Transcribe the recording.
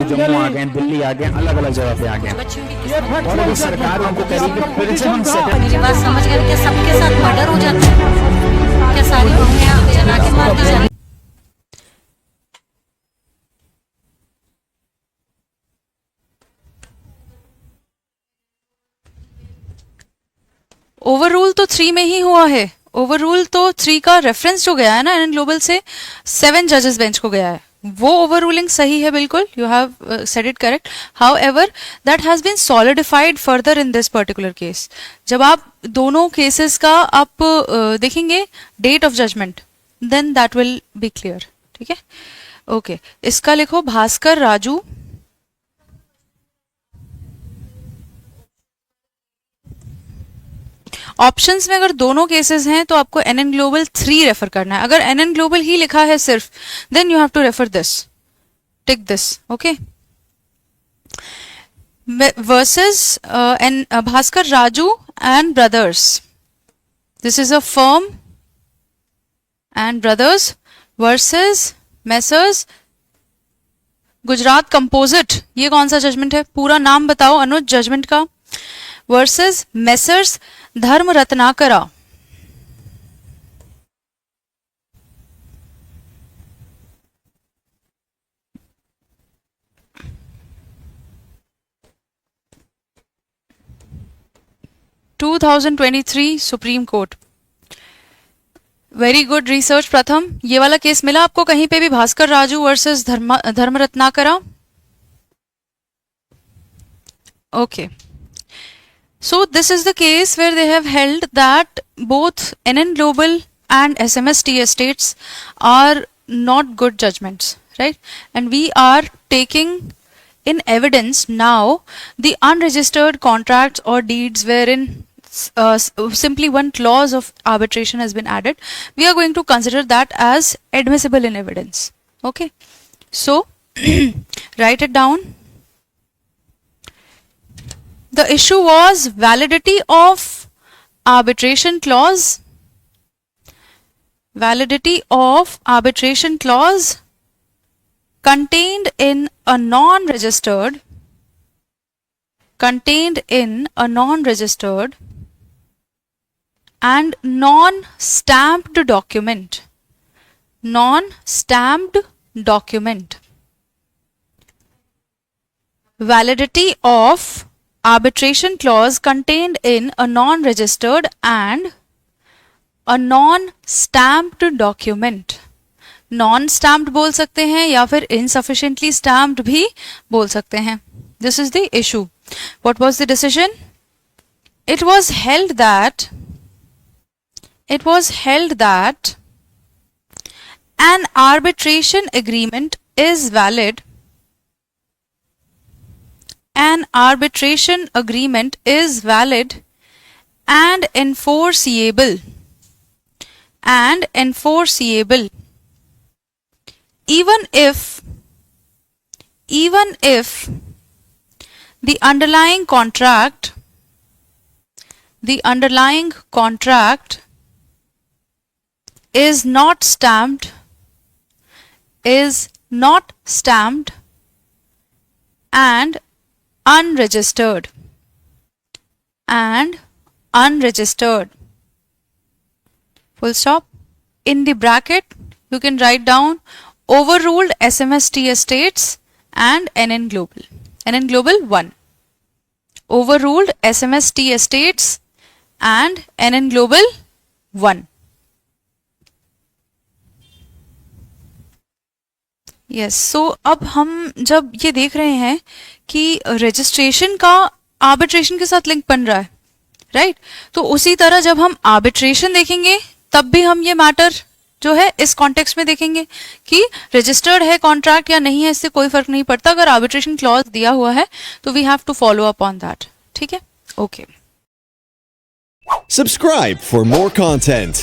जम्मू आ गए, दिल्ली आ गए, अलग अलग जगह पे आ गए, और अभी सरकार उनको करेगी फिर से हम मेरी बात समझ गए क्या? सबके साथ मर्डर हो जाता है क्या? सारी बहुएं जला के मार दी जाती? ओवररूल तो 3 में ही हुआ है। ओवररूल तो 3 का रेफरेंस जो गया है ना एनएन ग्लोबल से 7 जजेस बेंच को गया है, वो ओवररूलिंग सही है बिल्कुल, you have said it correct. However that has been solidified further in this particular case. जब आप दोनों केसेस का आप देखेंगे date of judgment, then that will be clear. ठीक है, ओके। इसका लिखो भास्कर राजू, ऑप्शंस में अगर दोनों केसेस हैं तो आपको एनएन ग्लोबल 3 रेफर करना है। अगर एनएन ग्लोबल ही लिखा है सिर्फ, then you have to refer this, tick this, okay. Versus Bhaskar Raju and brothers, this is a firm and brothers versus Messrs Gujarat Composite. ये कौन सा जजमेंट है? पूरा नाम बताओ अनुज जजमेंट का। Versus Messrs Dharma Ratnakara. (2023) Supreme Court. Very good research Pratham. ये वाला केस मिला आपको कहीं पे भी? Bhaskar Raju versus Dharma Ratnakara. Okay, so this is the case where they have held that both NN Global and SMST Estates are not good judgments, right? And we are taking in evidence now the unregistered contracts or deeds wherein simply one clause of arbitration has been added. We are going to consider that as admissible in evidence. Okay, so write it down. The issue was validity of arbitration clause. Validity of arbitration clause contained in a non-registered and non-stamped document. Non-stamped document. Validity of arbitration clause contained in a non-registered and a non-stamped document. Non-stamped बोल सकते हैं या फिर insufficiently stamped भी बोल सकते हैं. This is the issue. What was the decision? It was held that an arbitration agreement is valid. An arbitration agreement is valid and enforceable even if the underlying contract is not stamped and unregistered. Full stop. In the bracket you can write down overruled SMST Estates and NN Global. NN Global 1. Overruled SMST Estates and NN Global 1. Yes, सो अब हम जब ये देख रहे हैं कि registration का arbitration के साथ लिंक बन रहा है, राइट? तो उसी तरह जब हम आर्बिट्रेशन देखेंगे तब भी हम ये मैटर जो है इस कॉन्टेक्स्ट में देखेंगे कि रजिस्टर्ड है कॉन्ट्रैक्ट या नहीं है, इससे कोई फर्क नहीं पड़ता। अगर आर्बिट्रेशन क्लॉज दिया हुआ है तो we have to follow up on that. ठीक है, okay. Subscribe for more content.